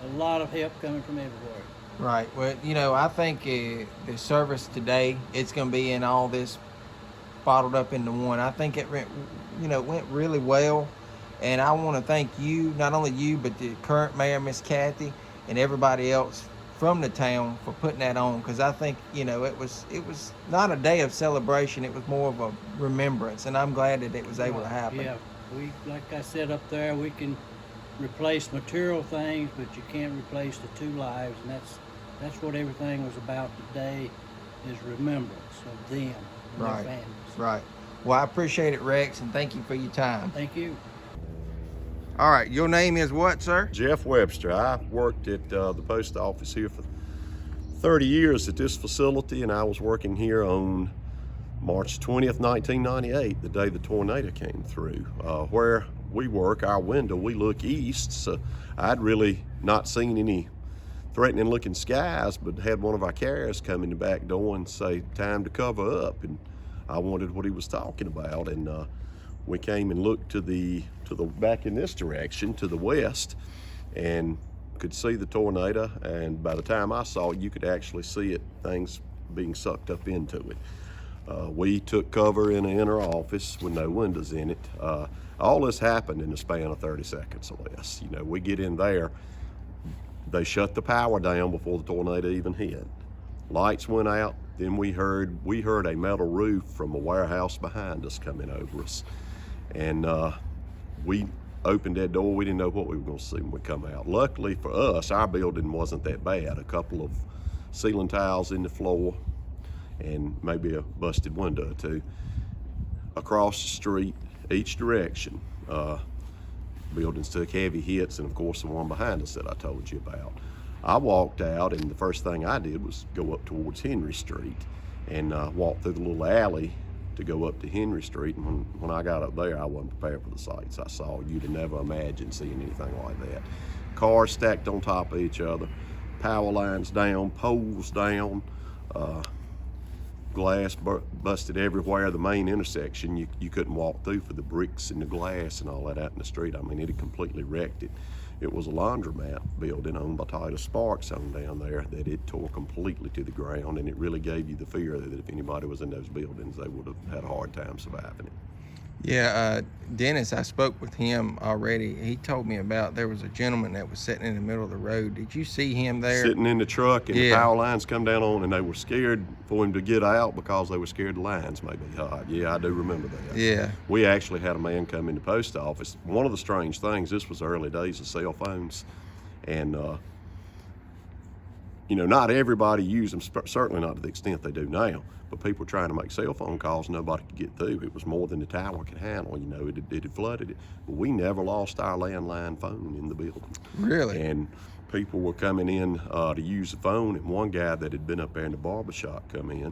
a lot of help coming from everywhere. Right. Well, you know, I think the service today, it's going to be in all this bottled up into one. I think it went really well. And I want to thank you, not only you, but the current mayor, Miss Kathy, and everybody else from the town for putting that on, because I think, it was not a day of celebration, it was more of a remembrance, and I'm glad that it was able to happen. Yeah, like I said up there, we can replace material things, but you can't replace the two lives, and that's what everything was about today, is remembrance of them and Right. their families. Right. Well, I appreciate it, Rex, and thank you for your time. Thank you. All right, your name is what, sir? Jeff Webster. I worked at the post office here for 30 years at this facility, and I was working here on March 20th, 1998, the day the tornado came through. Where we work, our window, we look east, so I'd really not seen any threatening looking skies, but had one of our carriers come in the back door and say, time to cover up, and I wondered what he was talking about, and we came and looked to the back in this direction, to the west, and could see the tornado, and by the time I saw it, you could actually see it, things being sucked up into it. We took cover in an inner office with no windows in it. All this happened in the span of 30 seconds or less. We get in there, they shut the power down before the tornado even hit. Lights went out, then we heard a metal roof from a warehouse behind us coming over us. And we opened that door. We didn't know what we were going to see when we come out. Luckily for us, our building wasn't that bad. A couple of ceiling tiles in the floor and maybe a busted window or two. Across the street, each direction, buildings took heavy hits, and of course the one behind us that I told you about. I walked out, and the first thing I did was go up towards Henry Street and walk through the little alley to go up to Henry Street. And when I got up there, I wasn't prepared for the sights I saw. You'd have never imagined seeing anything like that. Cars stacked on top of each other, power lines down, poles down, glass busted everywhere. The main intersection, you couldn't walk through for the bricks and the glass and all that out in the street. I mean, it had completely wrecked it. It was a laundromat building owned by Titus Sparks on down there that it tore completely to the ground, and it really gave you the fear that if anybody was in those buildings, they would have had a hard time surviving it. Yeah, Dennis, I spoke with him already. He told me about there was a gentleman that was sitting in the middle of the road. Did you see him there? Sitting in the truck, and the power lines come down on, and they were scared for him to get out because they were scared the lines may be hot. Yeah, I do remember that. Yeah. We actually had a man come in the post office. One of the strange things, this was the early days of cell phones, and not everybody used them, certainly not to the extent they do now. But people were trying to make cell phone calls, nobody could get through. It was more than the tower could handle, it had flooded it. But we never lost our landline phone in the building. Really? And people were coming in to use the phone, and one guy that had been up there in the barbershop come in,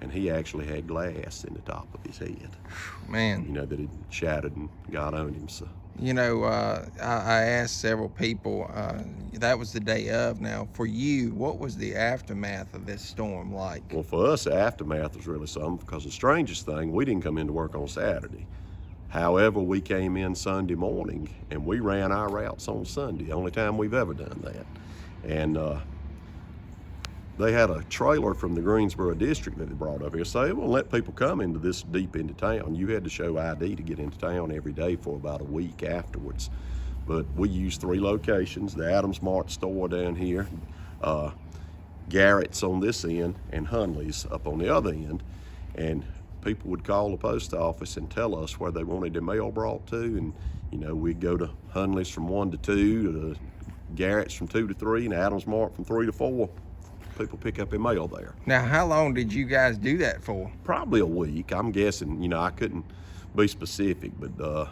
and he actually had glass in the top of his head. Man. That had shattered and got on him, so. I asked several people, that was the day of. Now, for you, what was the aftermath of this storm like? Well, for us, the aftermath was really something, because the strangest thing, we didn't come into work on Saturday. However, we came in Sunday morning, and we ran our routes on Sunday, only time we've ever done that. And they had a trailer from the Greensboro district that they brought up here. So they won't let people come into this deep into town. You had to show ID to get into town every day for about a week afterwards. But we used 3 locations: the Adams Mart store down here, Garrett's on this end, and Hunley's up on the other end. And people would call the post office and tell us where they wanted their mail brought to, and we'd go to Hunley's from 1 to 2, to Garrett's from 2 to 3, and Adams Mart from 3 to 4. People pick up their mail there. Now, how long did you guys do that for? Probably a week. I'm guessing, I couldn't be specific, but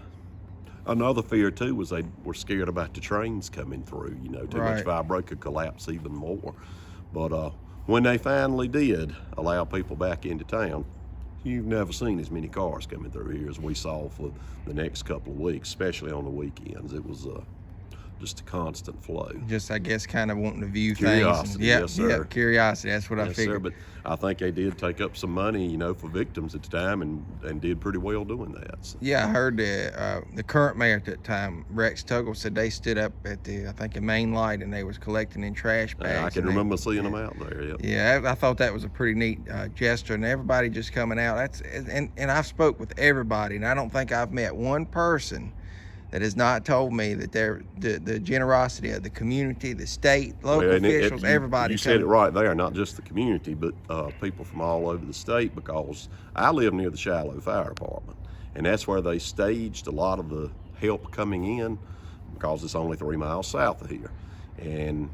another fear too was they were scared about the trains coming through, too much vibration could collapse even more. But when they finally did allow people back into town, you've never seen as many cars coming through here as we saw for the next couple of weeks, especially on the weekends. It was just a constant flow. Just, I guess, kind of wanting to view Curiosity, things. Yep, yes, sir. Yep, curiosity. That's what I Yes, figured. sir, but I think they did take up some money, you know, for victims at the time, and did pretty well doing that. So. Yeah, I heard the current mayor at that time, Rex Tuggle, said they stood up at the, I think, the main light, and they was collecting in trash bags. I can remember seeing them out there. Yep. Yeah, I thought that was a pretty neat gesture, and everybody just coming out. And I've spoke with everybody, and I don't think I've met one person that has not told me that the generosity of the community, the state, local officials, everybody. You said it right there, not just the community, but people from all over the state, because I live near the Shiloh Fire Department, and that's where they staged a lot of the help coming in, because it's only 3 miles south of here. And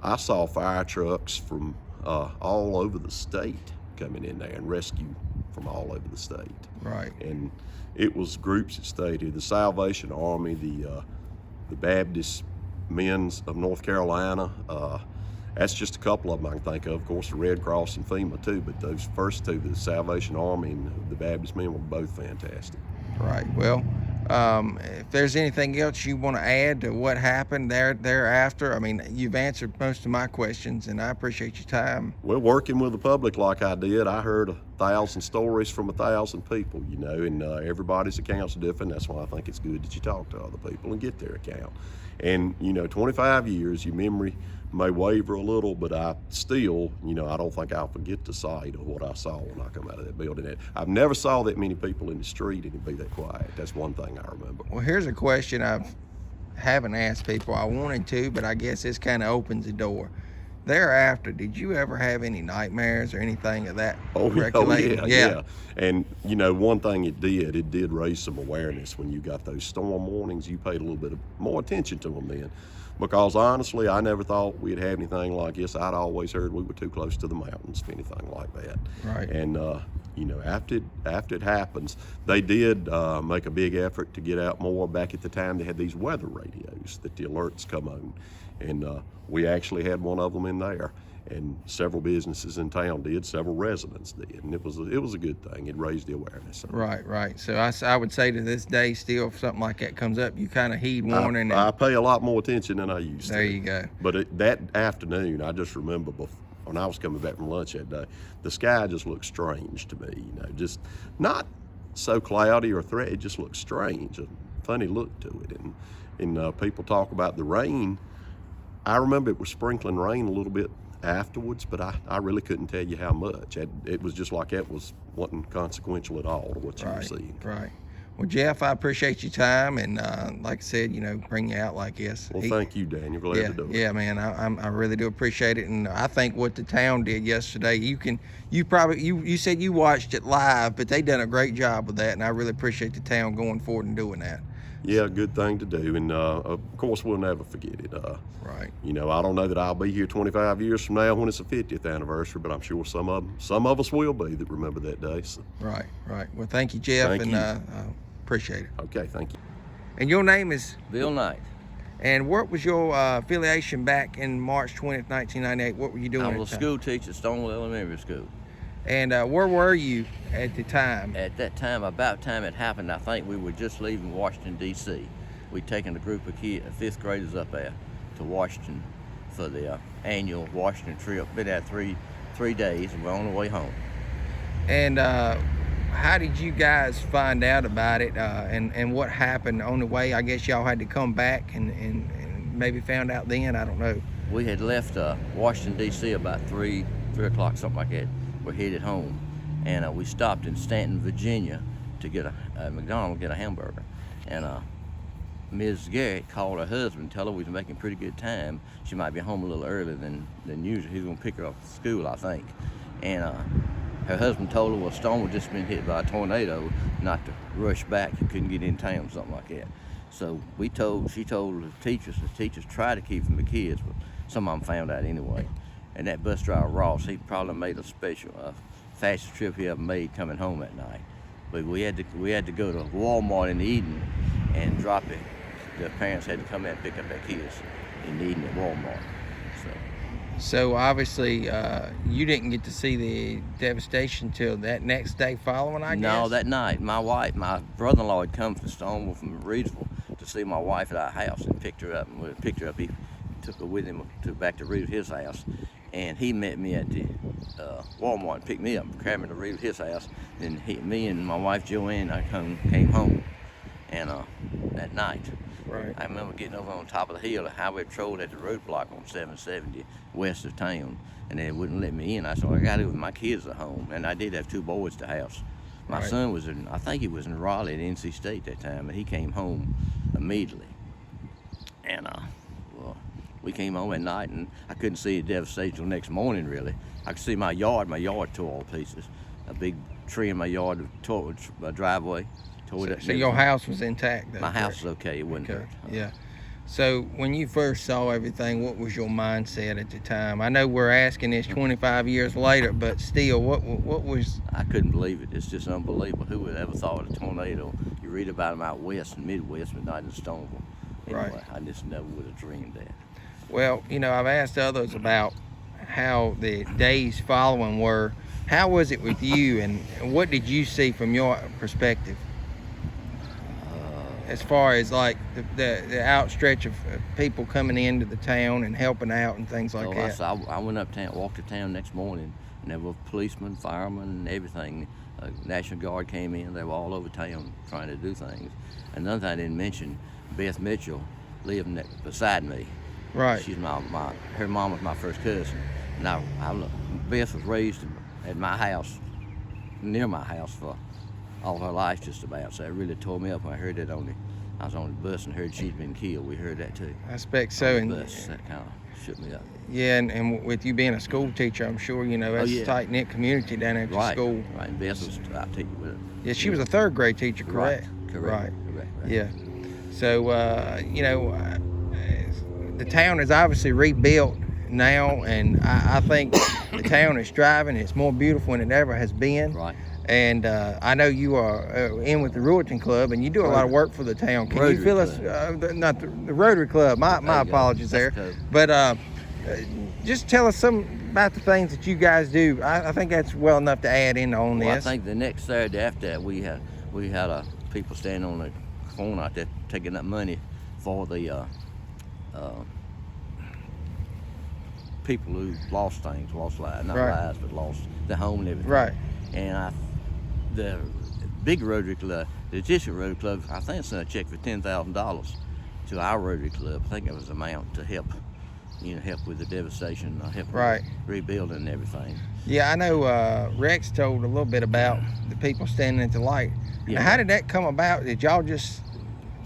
I saw fire trucks from all over the state coming in there and rescue from all over the state. Right. And it was groups that stayed here: the Salvation Army, the Baptist Men's of North Carolina. That's just a couple of them I can think of. Of course, the Red Cross and FEMA too, but those first two, the Salvation Army and the Baptist Men, were both fantastic. Right. Well, if there's anything else you want to add to what happened thereafter, I mean, you've answered most of my questions, and I appreciate your time. Well, working with the public like I did, I heard 1,000 stories from 1,000 people, you know, and everybody's account's different. That's why I think it's good that you talk to other people and get their account. And, you know, 25 years, your memory may waver a little, but I still, you know, I don't think I'll forget the sight of what I saw when I come out of that building. I've never saw that many people in the street and it'd be that quiet. That's one thing I remember. Well, here's a question I haven't asked people. I wanted to, but I guess this kind of opens the door. Thereafter, did you ever have any nightmares or anything of that? Yeah. And, you know, one thing it did raise some awareness. When you got those storm warnings, you paid a little bit more attention to them then. Because honestly, I never thought we'd have anything like this. I'd always heard we were too close to the mountains for anything like that. Right. And, you know, after it happens, they did make a big effort to get out more. Back at the time, they had these weather radios that the alerts come on. And we actually had one of them in there. And several businesses in town did, several residents did, and it was a good thing. It raised the awareness. Right. So I would say to this day, still, if something like that comes up, you kind of heed warning. I pay a lot more attention than I used to. There you go. But that afternoon, I just remember when I was coming back from lunch that day, the sky just looked strange to me. You know, just not so cloudy or threat. It just looked strange, a funny look to it. And people talk about the rain. I remember it was sprinkling rain a little bit afterwards, but I really couldn't tell you how much. It was just like it wasn't consequential at all to what you were seeing. Right. Well, Jeff, I appreciate your time, and like I said, you know, bring you out like this. Well, thank you, Daniel. Glad to do it. Yeah, man, I really do appreciate it, and I think what the town did yesterday, you said you watched it live, but they done a great job with that, and I really appreciate the town going forward and doing that. Yeah, good thing to do, and of course we'll never forget it. Right. You know, I don't know that I'll be here 25 years from now when it's the 50th anniversary, but I'm sure some of us will be that remember that day. So. Right. Well, thank you, Jeff, Thank and you. Appreciate it. Okay, thank you. And your name is? Bill Knight. And what was your affiliation back in March 20th, 1998? What were you doing? I was a school teacher at Stoneville Elementary School. And where were you at the time? At that time, about time it happened, I think we were just leaving Washington, D.C. We'd taken a group of fifth graders up there to Washington for the annual Washington trip. Been there three days, and we're on the way home. And how did you guys find out about it, and what happened on the way? I guess y'all had to come back and maybe found out then, I don't know. We had left Washington, D.C. about 3 o'clock, something like that. We're headed home, and we stopped in Stanton, Virginia to get a McDonald's, get a hamburger. And Ms. Garrett called her husband, tell her we was making pretty good time. She might be home a little earlier than usual. He was gonna pick her up at school, I think. And her husband told her, well, Stoneville just been hit by a tornado, not to rush back, you couldn't get in town, something like that. So she told the teachers tried to keep from the kids, but some of them found out anyway. And that bus driver, Ross, he probably made a special, fastest trip he ever made coming home that night. But we had to go to Walmart in the evening and drop it. The parents had to come in and pick up their kids in the evening at Walmart. So obviously, you didn't get to see the devastation till that next day following, I guess? No, that night, my brother-in-law had come from Stoneville, from Reedsville, to see my wife at our house and picked her up. And when he picked her up, he took her with him back to Reed, his house. And he met me at the Walmart and picked me up and carried me to Reed, his house. And me and my wife Joanne, came home. And that night, Right. I remember getting over on top of the hill, the highway patrol at the roadblock on 770 west of town, and they wouldn't let me in. I said, I got to with my kids at home, and I did have 2 boys at the house. My Right. son was I think he was in Raleigh at NC State that time, and he came home immediately. And well, we came home at night, and I couldn't see the devastation till next morning. Really, I could see my yard tore all to pieces. A big tree in my yard tore my driveway. So your house was intact, though? My house was okay. It wasn't Okay. hurt. Yeah. So when you first saw everything, what was your mindset at the time? I know we're asking this 25 years later, but still, what was? I couldn't believe it. It's just unbelievable. Who would ever thought a tornado? You read about them out west and Midwest, but not in Stoneville. Anyway, Right. I just never would have dreamed that. Well, I've asked others about how the days following were. How was it with you, and what did you see from your perspective? As far as like the outstretch of people coming into the town and helping out and things like that. I went uptown, walked to town next morning, and there were policemen, firemen, and everything. National Guard came in. They were all over town trying to do things. Another thing I didn't mention, Beth Mitchell lived beside me. Right. She's her mom was my first cousin. Now, Beth was raised at my house, near my house for all her life just about, so it really tore me up when I heard that I was on the bus and heard she'd been killed. We heard that too. I expect so. On the bus, that kind of shook me up. Yeah, and with you being a school teacher, I'm sure that's a tight-knit community down there at your school. Right, and Beth was our teacher with her. Yeah, she was a 3rd grade teacher, correct? Correct. Yeah. So, the town is obviously rebuilt now, and I think the town is thriving. It's more beautiful than it ever has been. Right. And I know you are in with the Ruritan Club, and you do a lot of work for the town. Can Rotary you fill us, not the Rotary Club, my apologies there. But just tell us some about the things that you guys do. I think that's well enough to add in on Well, this. I think the next Saturday after that, we had people standing on the corner out there taking up money for the people who lost things, lost lives, not lives, but lost their home and everything. Right. And the big Rotary Club, the district Rotary Club, I think sent a check for $10,000 to our Rotary Club. I think it was the amount to help with the devastation, help with rebuilding and everything. Yeah, I know Rex told a little bit about the people standing at the light. Yeah. Now, how did that come about? Did y'all just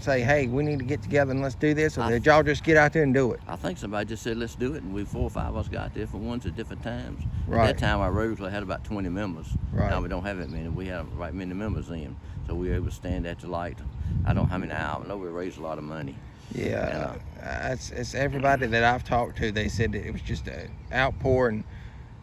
say, hey, we need to get together and let's do this, or did y'all just get out there and do it? I think somebody just said, let's do it, and we 4 or 5 of us got different ones at different times. Right. At that time, our Rotary Club had about 20 members. Right. Now we don't have that many. We have right many members in, so we were able to stand at the light. I know we raised a lot of money. Yeah, it's everybody that I've talked to, they said that it was just an outpouring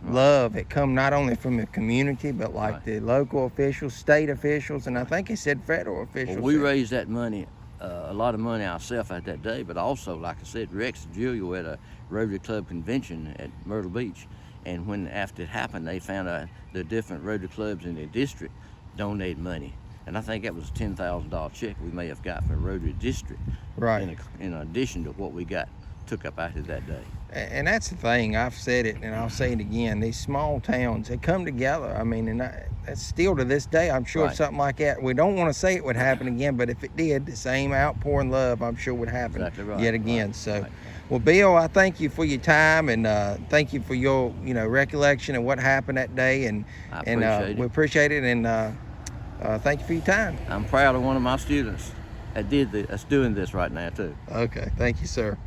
love. It come not only from the community, but like the local officials, state officials, and I think he said federal officials. Well, we raised that money, a lot of money ourselves at that day, but also, like I said, Rex and Julia were at a Rotary Club convention at Myrtle Beach, and after it happened, they found out the different Rotary Clubs in the district donated money. And I think that was a $10,000 check we may have got from Rotary District, right? In addition to what we took up out of that day. And that's the thing. I've said it, and I'll say it again. These small towns, they come together. I mean, and that's still to this day. I'm sure something like that. We don't want to say it would happen again, but if it did, the same outpouring love, I'm sure would happen yet again. So, well, Bill, I thank you for your time, and thank you for your recollection of what happened that day, and we appreciate it, and thank you for your time. I'm proud of one of my students that's doing this right now too. Okay, thank you, sir.